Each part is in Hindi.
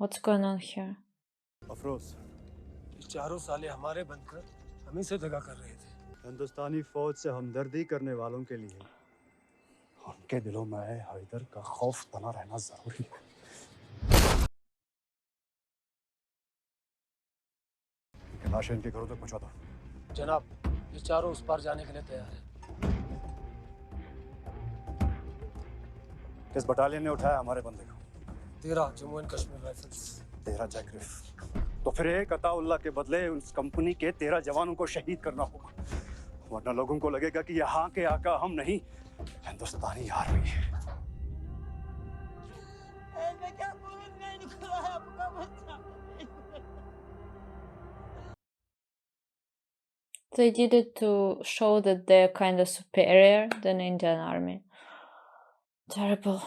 What's going on here? Afroz, ये चारों साले हमारे बनकर हम ही से दगा कर रहे थे। हिंदुस्तानी फौज से हमदर्दी करने वालों के लिए उनके दिलों में हैदर का खौफ बना रहना जरूरी है। लाशें इनके घरों तक पहुंचा दो। जनाब, ये चारों उस पार जाने के लिए तैयार हैं। किस बटालियन ने उठाया हमारे बंदे को? 13 जम्मू एंड कश्मीर राइफल्स। 13 जैकरिफ। तो फिर एक अताउल्लाह के बदले उस कंपनी के 13 जवानों को शहीद करना होगा, वरना लोगों को लगेगा कि यहाँ के आका हम नहीं, हिंदुस्तानी आर्मी है। They did it to show that they're kind of superior than Indian army. Terrible.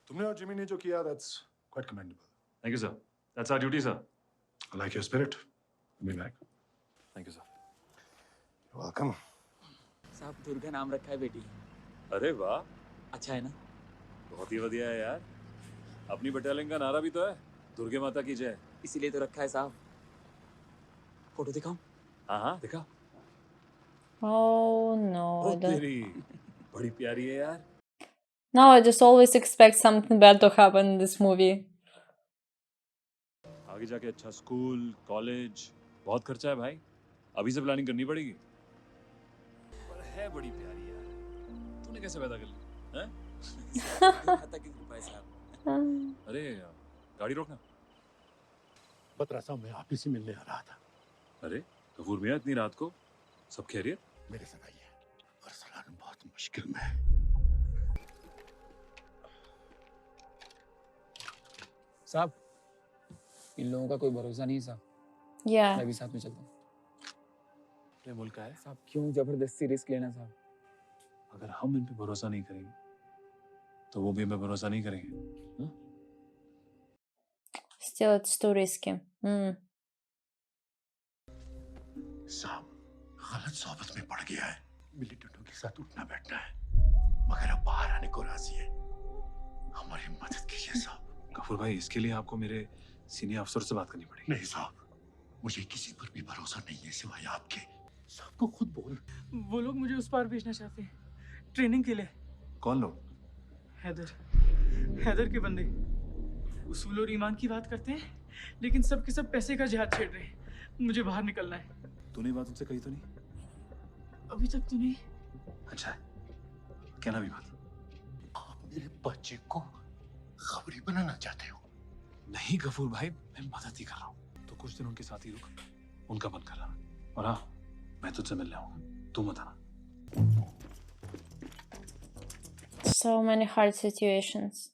तुमने और जिमी ने जो किया, that's quite commendable. Thank you, sir. That's our duty, sir. I like your spirit. I'll be back. Thank you, sir. You're welcome. साहब दुर्गा नाम रखा है बेटी। अरे वाह, अच्छा है ना? बहुत ही बढ़िया है यार। अपनी बटालियन का नारा भी तो है, दुर्गे माता की जय। इसीलिए तो रखा है साहब। फोटो दिखाऊं? हाँ दिखा। Oh no. ओ तेरी, बड़ी प्यारी है यार। Now I just always expect something bad to happen in this movie. आगे जाके अच्छा स्कूल, कॉलेज, बहुत खर्चा है भाई। अभी से प्लानिंग करनी पड़ेगी। पर है बड़ी प्यारी यार। तूने कैसे पैदा कर ली? हैं? खाता की कृपा है साहब। अरे गाड़ी रोकना। बतरा साहब, मैं आप ही से मिलने आ रहा था। अरे गफूर मियाँ, इतनी रात को सब खैरियत? मेरे साथ आइए। अरसलान बहुत मुश्किल में है। साहब, इन लोगों का कोई भरोसा नहीं है साहब। Yeah. मैं भी साथ में चलता हूँ। ये मुल्क का है। साहब क्यों जबरदस्ती रिस्क लेना साहब? अगर हम इन पे भरोसा नहीं करेंगे, तो वो भी हमें भरोसा नहीं करेंगे। हाँ? Still, it's too risky. साहब, गलत सोबत में पड़ गया है। मिलिटेंटों के साथ उठना बैठना है, मगर अब बाहर आने को राजी है। हमारी मदद कीजिए साहब। गफूर भाई, इसके लिए आपको मेरे सीनियर अफसर से बात करनी पड़ेगी। नहीं साहब, मुझे किसी पर भी भरोसा नहीं है सिवाय आपके। साहब को खुद बोल। वो लोग मुझे उस पार भेजना चाहते हैं, ट्रेनिंग के लिए। कौन लोग? हैदर के बंदे उसूल और ईमान की बात करते हैं, लेकिन सब के सब पैसे का जिहाद छेड़ रहे हैं। मुझे बाहर निकलना है। तूने बात उनसे कही तो नहीं? अभी तक तो नहीं। अच्छा है, कहना भी बात। आप मेरे बच्चे को खबरी बनाना चाहते हो? नहीं गफूर भाई, मैं मदद ही कर रहा हूँ। तो कुछ दिन उनके साथ ही रुक, उनका मन कर रहा। और हाँ, मैं तुझसे मिलने आऊंगा, तू मत आना। So many hard situations.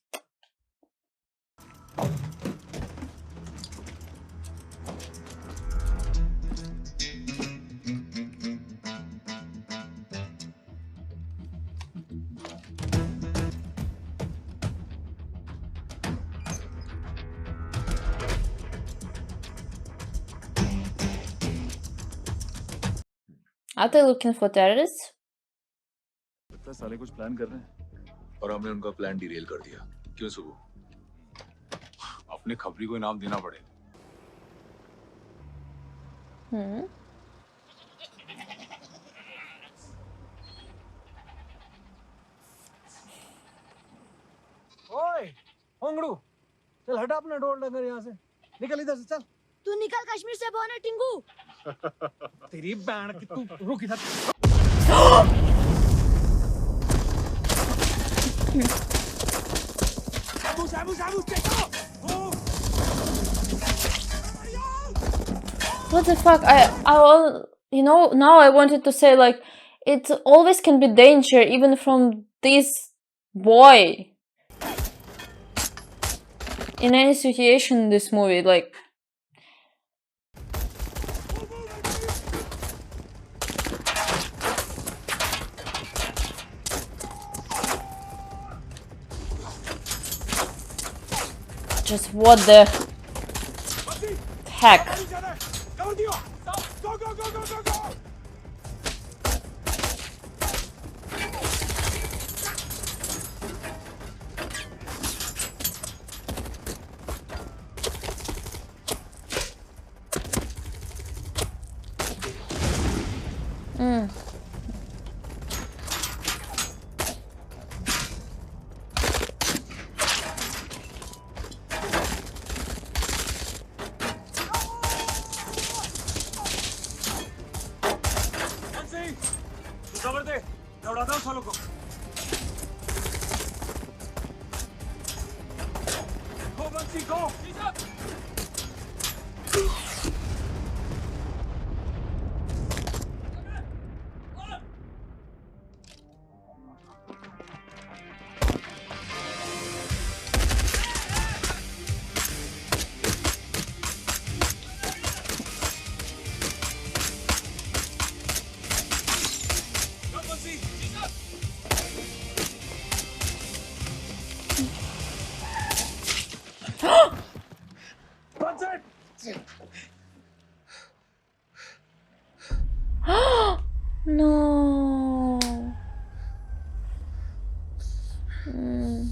Are they looking for terrorists? लगता है साले कुछ प्लान कर रहे हैं। और हमने उनका प्लान डिरेल कर दिया। क्यों सुबह? अपने खबरी को इनाम देना पड़ेगा। ओए, होंगड़ू, चल हटा अपना ढोल डगर यहाँ से। निकल इधर से, चल। तू निकल कश्मीर से बोल टिंगू। तेरी बैंड की, तू रुक इधर। What the fuck? You know, now I wanted to say, like, it always can be danger even from this boy. In any situation in this movie, like. Just what the heck? उड़ा दो सालों को। Go, Bansi, go! No. Mm.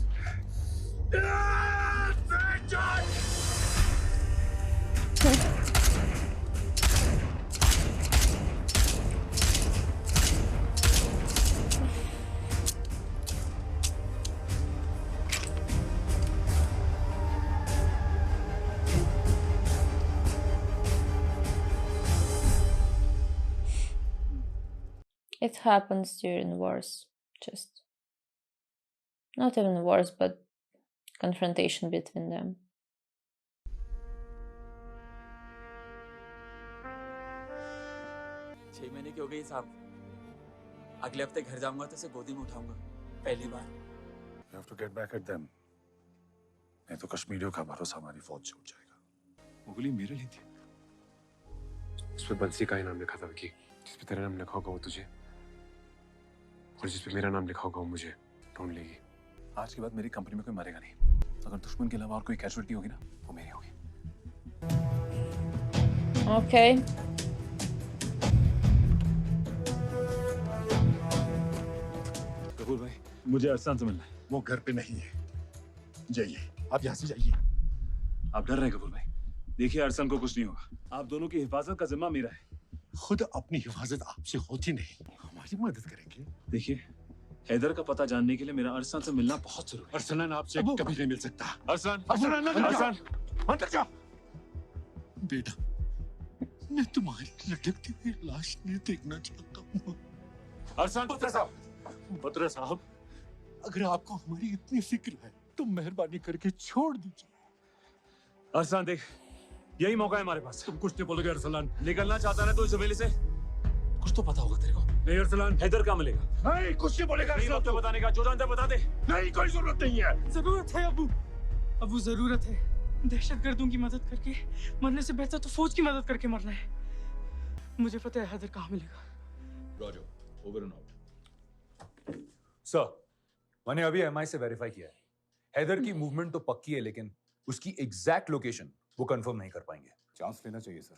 It happens during wars, just not even wars, but confrontation between them. 6 महीने की हो गई साहब। अगले हफ्ते घर जाऊंगा तो उसे गोदी में उठाऊंगा पहली बार। You have to get back at them. नहीं तो कश्मीरियों का भरोसा हमारी फौज से उठ जाएगा। वो गोली मेरे लिए थी। उस पे बंसी का ही नाम लिखा था विकी। जिस पे तेरा नाम लिखा होगा वो तुझे, और जिस पे मेरा नाम लिखा होगा वो मुझे ढूंढ लेगी। आज के बाद मेरी कंपनी में कोई मरेगा नहीं। अगर दुश्मन के अलावा और कोई कैजुअलिटी होगी ना, वो मेरी होगी। Okay. कपूर भाई, मुझे अरसान से मिलना है। वो घर पे नहीं है। जाइए, आप यहाँ से जाइए। आप डर रहे हैं कपूर भाई? देखिए, अरसान को कुछ नहीं होगा। आप दोनों की हिफाजत का जिम्मा मेरा है। खुद अपनी हिफाजत आपसे होती नहीं, हमारी मदद करेंगे। देखिए, हैदर का पता जानने के लिए मेरा अरसान से मिलना बहुत जरूरी है। अरसलान आपसे कभी नहीं मिल सकता। अरसान, अरसान, अंदर जा। बेटा, मैं तुम्हारी लटकती हुई लाश नहीं देखना चाहता हूँ। अरसान, बत्रा साहब, अगर आपको हमारी इतनी फिक्र है तो मेहरबानी करके छोड़ दीजिए। अरसान देख, यही मौका है हमारे पास। तुम कुछ नहीं बोलोगे अरसलान। निकलना चाहता ना तो इस हवेली से? कुछ तो पता होगा तेरे को। नहीं अरसलान, हैदर कहाँ मिलेगा? नहीं, कुछ नहीं बोलेगा। नहीं तो बताने का, जो जानता है बता दे। नहीं, कोई जरूरत नहीं है। जरूरत है अबू, अबू जरूरत है। दहशतगर्दों की मदद करके मरने से बेहतर तो फौज की मदद करके मरना है। मुझे पता है हैदर कहाँ मिलेगा। Roger, over and out. Sir, मैंने अभी एमआई से वेरीफाई किया है। हैदर की मूवमेंट तो पक्की है, लेकिन उसकी एग्जैक्ट लोकेशन वो कंफर्म नहीं कर पाएंगे। चांस लेना चाहिए सर।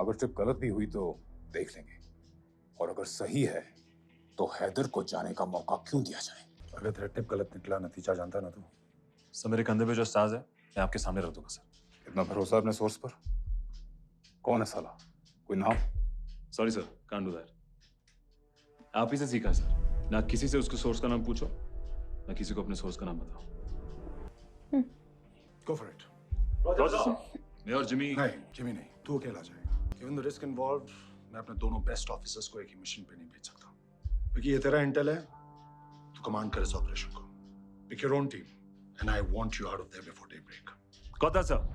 अगर सिर्फ गलत भी हुई तो देख लेंगे, और अगर सही है तो हैदर को जाने का मौका क्यों दिया जाए? अगर थ्रेट टिप गलत निकला, नतीजा जानता ना तू। सर, मेरे कंधे पे जो साज है, मैं आपके सामने रख दूंगा सर। इतना भरोसा अपने सोर्स पर? कौन है साला? कोई नाम? Sorry sir, can't do that. आप ही से सीखा है सर। ना किसी से उसके सोर्स का नाम पूछो, ना किसी को अपने सोर्स का नाम बताओ। Go for it. Roger sir, मैं और जिमी। नहीं, जिमी नहीं, तू अकेला जाएगा। Given the risk involved, मैं अपने दोनों बेस्ट ऑफिसर्स को एक ही मिशन पे नहीं भेज सकता। क्योंकि ये तेरा इंटेल है, तू कमांड कर इस ऑपरेशन को। Pick your own team, and I want you out of there before daybreak. कौन sir?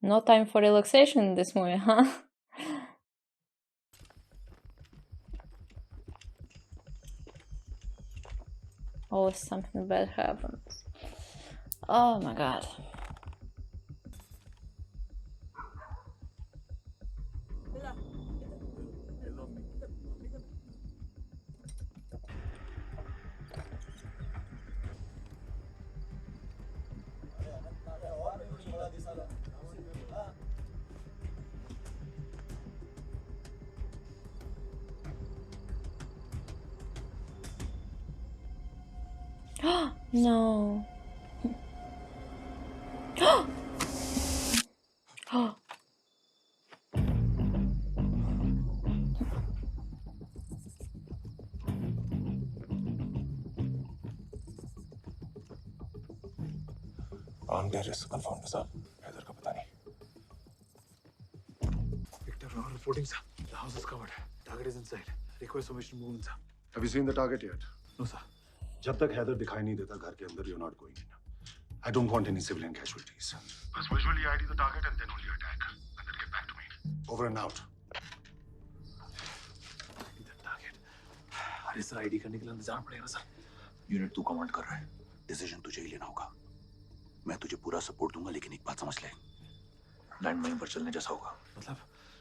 No time for relaxation in this movie, huh? Always something bad happens. Oh my god. No. On terrorist confirm है साहब, हैदर का पता नहीं। Victor, reporting, sir. The house is covered. Target is inside. Request permission to move in, sir. Have you seen the target yet? No, sir. जब तक हैदर दिखाई नहीं देता घर के अंदर, you're not going in. I don't want any civilian casualties. Just visually ID the target and then only attack. And then get back to me. Over and out. अरे सर, आईडी करने के लिए अंदर जाना पड़ेगा सर। यूनिट तू कमांड कर रहा है, डिसीजन तुझे ही लेना होगा। मैं तुझे पूरा सपोर्ट दूंगा, लेकिन एक बात समझ ले, लैंडमाइन पर चलने जैसा होगा। मतलब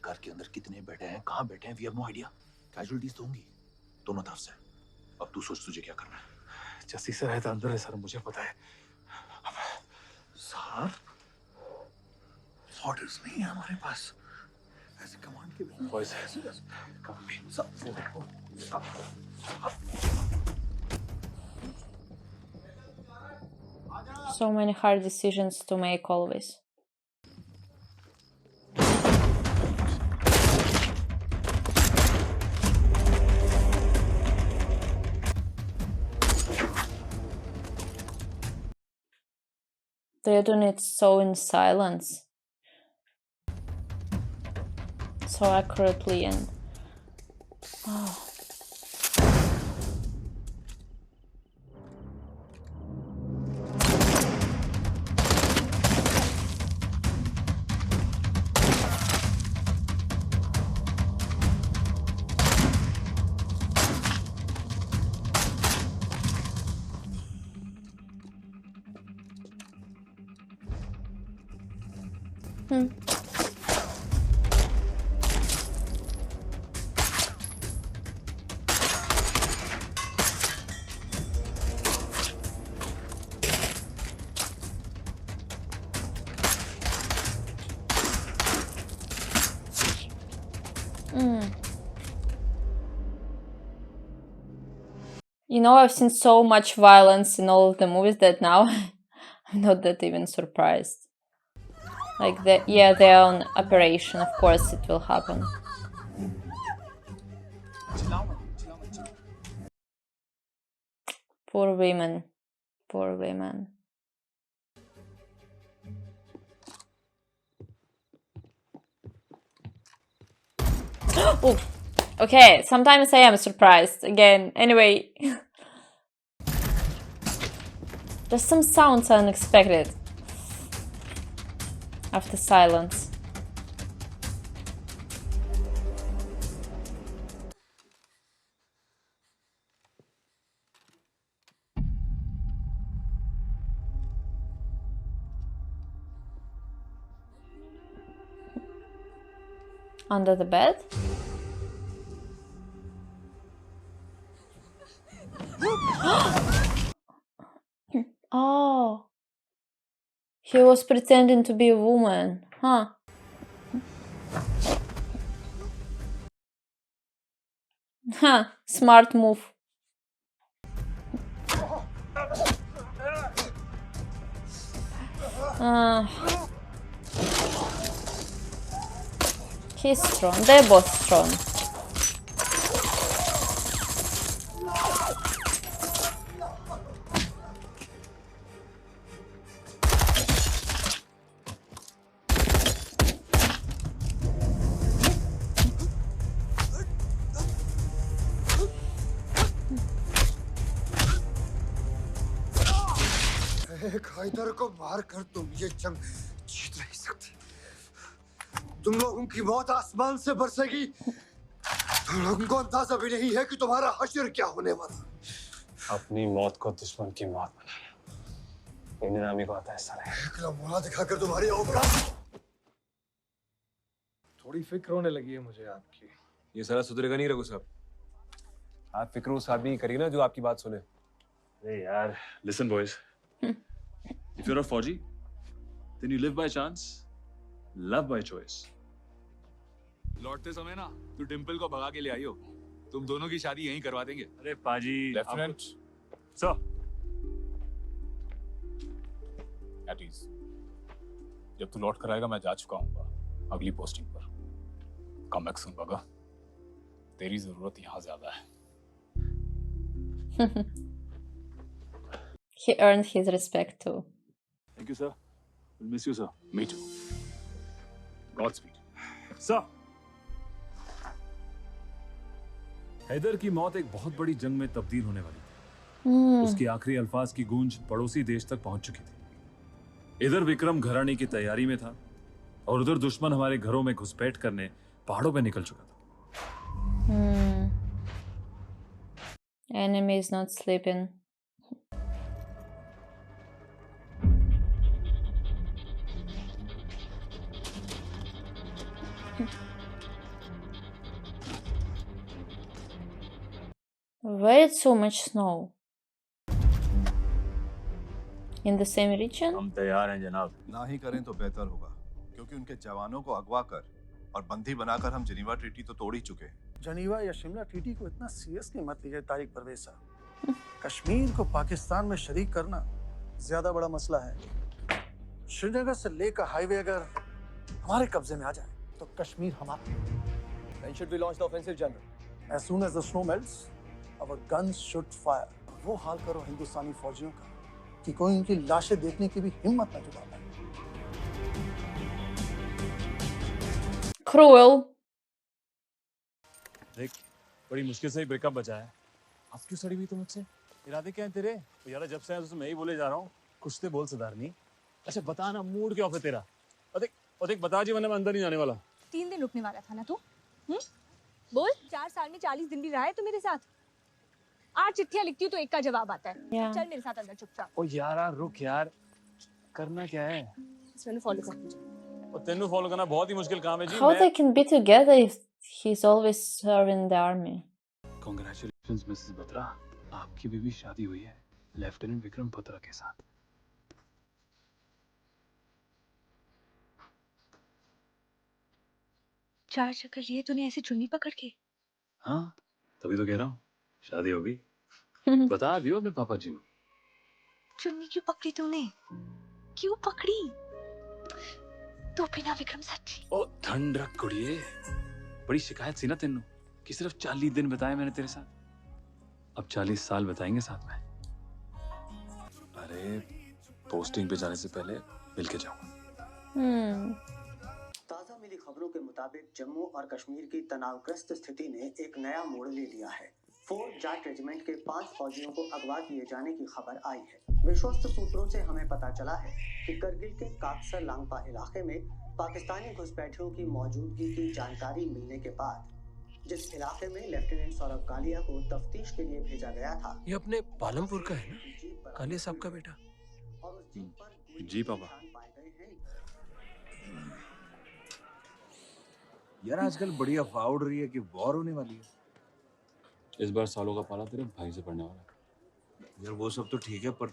घर के अंदर कितने बैठे हैं, कहाँ बैठे हैं, we have no idea. Casualties तो होंगी दोनों तरफ से। अब तू सोच तुझे क्या करना है। जस्सी सर है तो अंदर है सर, मुझे पता है। अब सर ऑर्डर्स नहीं है हमारे पास, ऐसे कमांड के बिना। Boys So many hard decisions to make always. They're doing it so in silence, so accurately, and oh. You know, I've seen so much violence in all of the movies that now I'm not that even surprised. Like, they're on operation, of course it will happen. Poor women. Poor women. Oh, okay, sometimes I am surprised again. Anyway, just some sounds unexpected after silence. Under the bed? Oh, he was pretending to be a woman, huh? Huh, smart move. He's strong, they're both strong. एक हैदर को मारकर तुम ये जंग जीत नहीं सकते। तुम लोगों की मौत आसमान से बरसेगी। तुम लोगों को अंदाजा भी नहीं है कि तुम्हारा हश्र क्या होने वाला। अपनी मौत को दुश्मन की मौत बनाना इन नामी को आता है साले। एक लम्हा दिखाकर तुम्हारी औकात। थोड़ी फिक्र होने लगी है मुझे आपकी। ये सारा सुधरेगा नहीं रघु साहब। आप फिक्र उस आदमी की करिए ना जो आपकी बात सुने। अरे यार, Listen, boys. If you're a Fauji, then you live by chance, love by choice. लौटते समय ना तू डिम्पल को भगा के ले आई हो। तुम दोनों की शादी यहीं करवा देंगे। अरे पाजी, लेफ्टिनेंट सर, एट ईज। जब तू लौट कर आएगा मैं जा चुका हूँ अगली पोस्टिंग पर। कम बैक सून बगा, तेरी जरूरत यहाँ ज्यादा है। He earned his respect too. Thank you, sir. We'll miss you, sir. Me too. Godspeed. Sir. Haider की मौत एक बहुत बड़ी जंग में तब्दील होने वाली थी। उसकी आखिरी अल्फाज की गूंज पड़ोसी देश तक पहुंच चुकी थी। इधर विक्रम घराने की तैयारी में था और उधर दुश्मन हमारे घरों में घुसपैठ करने पहाड़ों पे निकल चुका था। Enemy is not sleeping. Where is so much snow? In the same region? हम तैयार हैं जनाब। ना ही करें तो बेहतर होगा, क्योंकि उनके जवानों को अगवा कर और बंदी बनाकर हम जिनीवा ट्रीटी तो तोड़ ही चुके हैं। जनीवा या शिमला ट्रीटी को इतना सीरियसली मत लीजिए तारिक परवेज साहब। कश्मीर को पाकिस्तान में शरीक करना ज्यादा बड़ा मसला है। श्रीनगर से लेकर हाईवे अगर हमारे कब्जे में आ जाए तो कश्मीर हमारा। When should we launch the offensive, General? As soon as the snow melts, our guns should fire. वो हाल करो हिंदुस्तानी फौजियों का कि कोई उनकी लाशें देखने की भी हिम्मत न जुटा पाए। Cruel. देख, बड़ी मुश्किल से ही ब्रेकअप बचा है। अब क्यों सड़ी हुई तू मुझसे? इरादे क्या है तेरे? यार जब से मैं ही बोले जा रहा हूँ, कुछ तो बोल सदारनी। अच्छा बता ना, मूड क्या फिर तेरा? और देख बता जी, वरना मैं अंदर नहीं जाने वाला। 3 दिन रुकने वाला था ना तू? बोल, 4 साल में 40 दिन भी रहा है तू मेरे साथ। 8 चिट्ठियां लिखती हूँ तो एक का जवाब आता है। चल मेरे साथ अंदर चुपचाप। ओ यार रुक यार, करना क्या है? मैंने फॉलो कर। और तेनू फॉलो करना बहुत ही मुश्किल काम है जी। How they can be together if he's always serving the army? Congratulations, Mrs. Batra. आपकी भी शादी हुई है लेफ्टिनेंट विक्रम बत्रा के साथ। चार चक्कर लिए तूने ऐसे चुन्नी पकड़ के? हाँ, तभी तो कह रहा हूँ शादी होगी। बता दियो अपने पापा जी को। चुन्नी क्यों पकड़ी तूने? क्यों पकड़ी? तो बिना विक्रम सच्ची। ओ ठंड रख कुड़िए, बड़ी शिकायत सी ना तेनू कि सिर्फ 40 दिन बताए मैंने तेरे साथ। अब 40 साल बताएंगे साथ में। अरे पोस्टिंग पे जाने से पहले मिल के जाऊंगा। ताज़ा मिली खबरों के मुताबिक जम्मू और कश्मीर की तनावग्रस्त स्थिति ने एक नया मोड़ ले लिया है। 4 जाट रेजिमेंट के 5 फौजियों को अगवा किए जाने की खबर आई है। विश्वस्त सूत्रों से हमें पता चला है कि करगिल के काकसर लांगपा इलाके में पाकिस्तानी घुसपैठियों की मौजूदगी की जानकारी मिलने के बाद जिस इलाके में लेफ्टिनेंट सौरभ कालिया को तफ्तीश के लिए भेजा गया था, ये अपने पालमपुर का है ना? कालिया साहब का बेटा। और उस जीप पर जी पापा। पाए गए हैं। यार आजकल बड़ी अफवाह उड़ रही है कि वॉर होने वाली है। इस बार सालों का पाला तेरे भाई से पड़ने वाला है। यार वो सब तो ठीक है, पर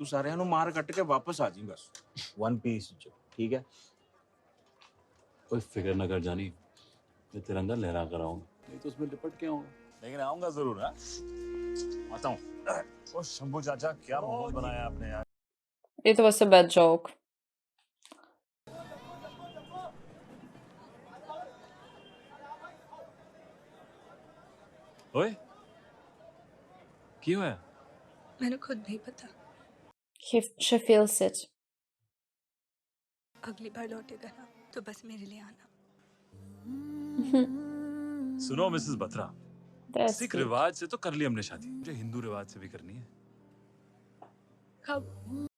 तू सारे मार कट के वापस आ जी बस। 1 पीस, ठीक है? कोई फिक्र न कर जानी, मैं तिरंगा लहरा कर आऊंगा, नहीं तो उसमें लिपट के आऊंगा। लेकिन आऊंगा जरूर। हाँ आता हूँ। ओ शंभू चाचा, क्या माहौल बनाया आपने यार। It was a bad joke. ओए क्यों है? मैंने खुद नहीं पता। She feels it. अगली बार लौटेगा ना तो बस मेरे लिए आना। सुनो Mrs Batra, That's Sikh it. रिवाज से तो कर ली हमने शादी, मुझे हिंदू रिवाज से भी करनी है। कब?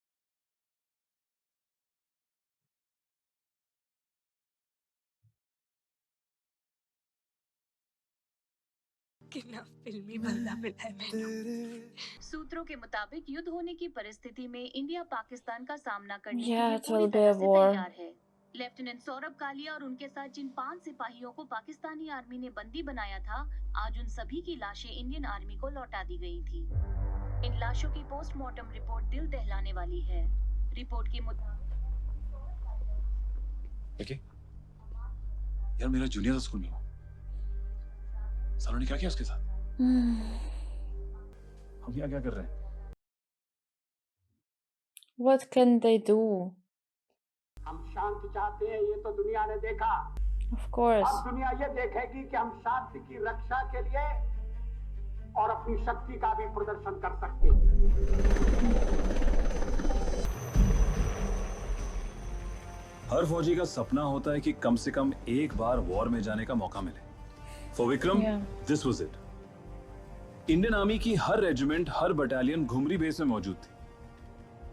कितना फिल्मी बंदा मिला है मैंने। सूत्रों के मुताबिक युद्ध होने की परिस्थिति में इंडिया पाकिस्तान का सामना करने के Yeah, लिए it पूरी will be तरह a से war. तैयार है। लेफ्टिनेंट सौरभ कालिया और उनके साथ जिन 5 सिपाहियों को पाकिस्तानी आर्मी ने बंदी बनाया था, आज उन सभी की लाशें इंडियन आर्मी को लौटा दी गई थी। इन लाशों की पोस्टमार्टम रिपोर्ट दिल दहलाने वाली है। रिपोर्ट के ओके यार, मेरा जूनियर स्कूल में सालों ने क्या किया उसके साथ? हम यहाँ क्या कर रहे हैं? What can they do? हम शांति चाहते हैं, ये तो दुनिया ने देखा। Of course. अब दुनिया ये देखेगी कि हम शांति की रक्षा के लिए और अपनी शक्ति का भी प्रदर्शन कर सकते हैं। हर फौजी का सपना होता है कि कम से कम एक बार वॉर में जाने का मौका मिले। For Vikram this was it. Indian army की हर रेजिमेंट, हर बटालियन घुमरी बेस में मौजूद थी।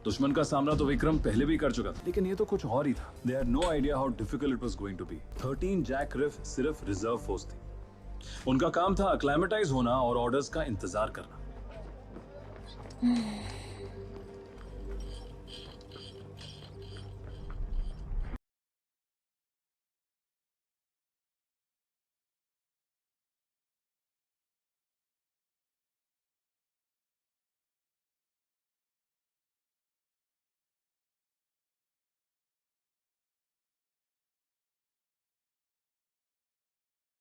दुश्मन का सामना तो विक्रम पहले भी कर चुका था, लेकिन ये तो कुछ और ही था। They had no idea how difficult it was going to be. 13 Jack रिफ सिर्फ रिजर्व फोर्स थी। उनका काम था अक्लाइमेटाइज होना और ऑर्डर्स का इंतजार करना।